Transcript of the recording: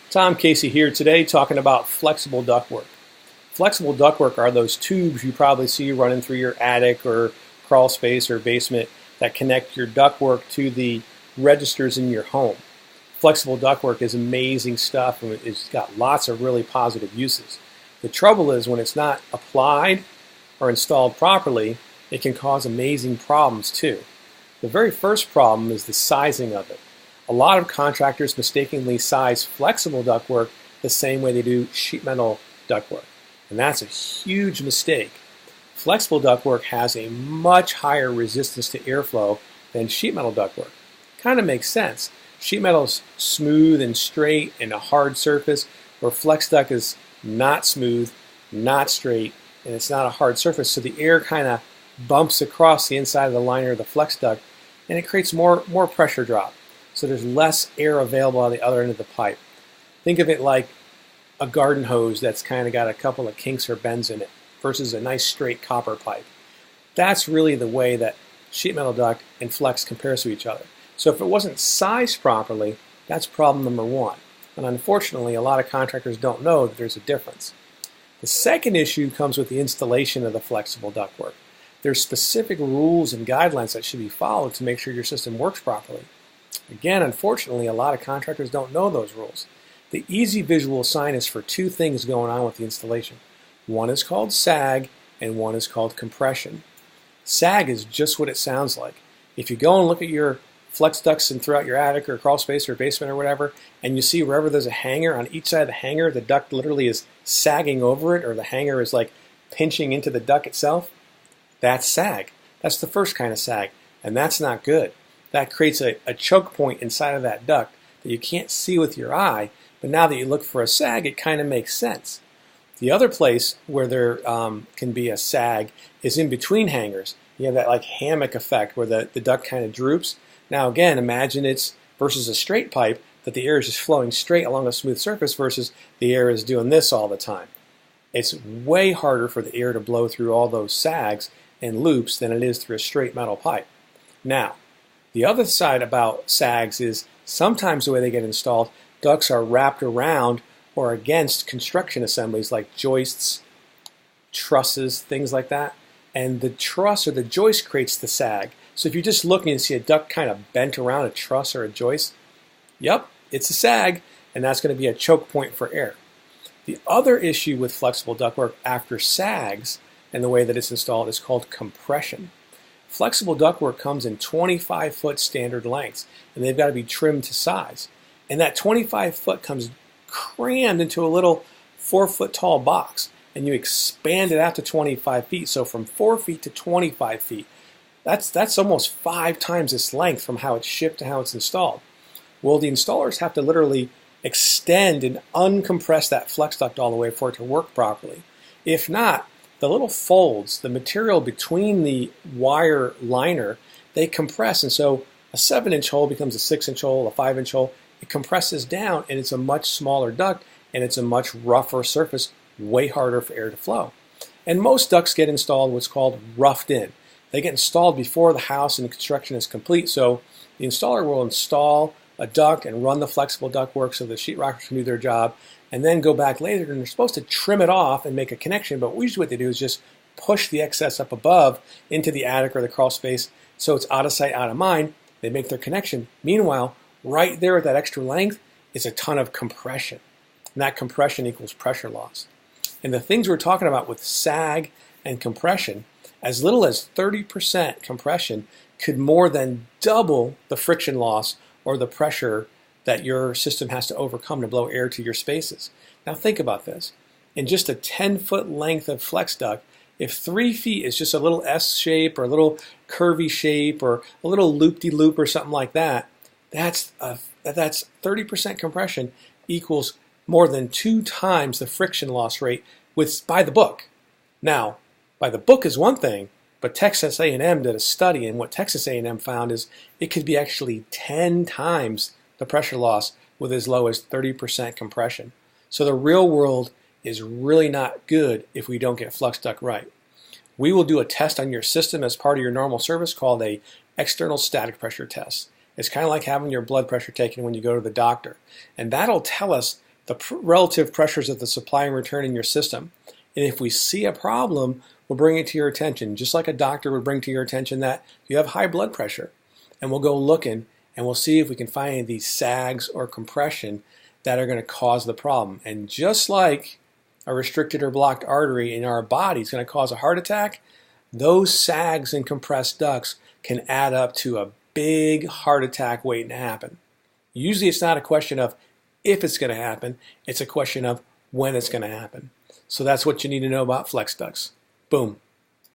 Tom Casey here today talking about flexible ductwork. Flexible ductwork are those tubes you probably see running through your attic or crawl space or basement that connect your ductwork to the registers in your home. Flexible ductwork is amazing stuff and it's got lots of really positive uses. The trouble is when it's not applied or installed properly, it can cause amazing problems too. The very first problem is the sizing of it. A lot of contractors mistakenly size flexible ductwork the same way they do sheet metal ductwork, and that's a huge mistake. Flexible ductwork has a much higher resistance to airflow than sheet metal ductwork. Kind of makes sense. Sheet metal is smooth and straight and a hard surface, where flex duct is not smooth, not straight, and it's not a hard surface, so the air kind of bumps across the inside of the liner of the flex duct, and it creates more pressure drop. So there's less air available on the other end of the pipe. Think of it like a garden hose that's kind of got a couple of kinks or bends in it versus a nice straight copper pipe. That's really the way that sheet metal duct and flex compares to each other. So if it wasn't sized properly, that's problem number one. And unfortunately, a lot of contractors don't know that there's a difference. The second issue comes with the installation of the flexible ductwork. There's specific rules and guidelines that should be followed to make sure your system works properly. Again, unfortunately, a lot of contractors don't know those rules. The easy visual sign is for two things going on with the installation. One is called sag and one is called compression. Sag is just what it sounds like. If you go and look at your flex ducts and throughout your attic or crawl space or basement or whatever, and you see wherever there's a hanger, on each side of the hanger, the duct literally is sagging over it, or the hanger is like pinching into the duct itself, that's sag. That's the first kind of sag, and that's not good. That creates a choke point inside of that duct that you can't see with your eye, but now that you look for a sag, it kind of makes sense. The other place where there can be a sag is in between hangers. You have that like hammock effect where the duct kind of droops. Now again, imagine it's versus a straight pipe, that the air is just flowing straight along a smooth surface versus the air is doing this all the time. It's way harder for the air to blow through all those sags and loops than it is through a straight metal pipe. Now, the other side about sags is sometimes the way they get installed, ducts are wrapped around or against construction assemblies like joists, trusses, things like that. And the truss or the joist creates the sag. So if you're just looking and see a duct kind of bent around a truss or a joist, yep, it's a sag, and that's going to be a choke point for air. The other issue with flexible ductwork after sags and the way that it's installed is called compression. Flexible ductwork comes in 25-foot standard lengths, and they've got to be trimmed to size. And that 25-foot comes crammed into a little 4-foot tall box, and you expand it out to 25 feet. So from 4 feet to 25 feet, that's almost 5 times its length from how it's shipped to how it's installed. Well, the installers have to literally extend and uncompress that flex duct all the way for it to work properly. If not, the little folds, the material between the wire liner, they compress, and so a 7-inch hole becomes a 6-inch hole, a 5-inch hole. It compresses down, and it's a much smaller duct, and it's a much rougher surface, way harder for air to flow. And most ducts get installed what's called roughed in. They get installed before the house and the construction is complete, so the installer will install a duct and run the flexible ductwork so the sheetrockers can do their job, and then go back later, and they're supposed to trim it off and make a connection, but usually what they do is just push the excess up above into the attic or the crawl space so it's out of sight, out of mind. They make their connection. Meanwhile, right there at that extra length is a ton of compression, and that compression equals pressure loss. And the things we're talking about with sag and compression, as little as 30% compression could more than double the friction loss or the pressure that your system has to overcome to blow air to your spaces. Now think about this. In just a 10-foot length of flex duct, if 3 feet is just a little S shape or a little curvy shape or a little loop-de-loop or something like that, that's 30% compression equals more than 2 times the friction loss rate by the book. Now, by the book is one thing, but Texas A&M did a study, and what Texas A&M found is it could be actually 10 times the pressure loss with as low as 30% compression. So the real world is really not good if we don't get flux duct right. We will do a test on your system as part of your normal service called a external static pressure test. It's kind of like having your blood pressure taken when you go to the doctor. And that'll tell us the relative pressures of the supply and return in your system. And if we see a problem, we'll bring it to your attention, just like a doctor would bring to your attention that you have high blood pressure. And we'll go looking and we'll see if we can find any of these sags or compression that are going to cause the problem. And just like a restricted or blocked artery in our body is going to cause a heart attack, those sags and compressed ducts can add up to a big heart attack waiting to happen. Usually it's not a question of if it's going to happen, it's a question of when it's going to happen. So that's what you need to know about flex ducts. Boom.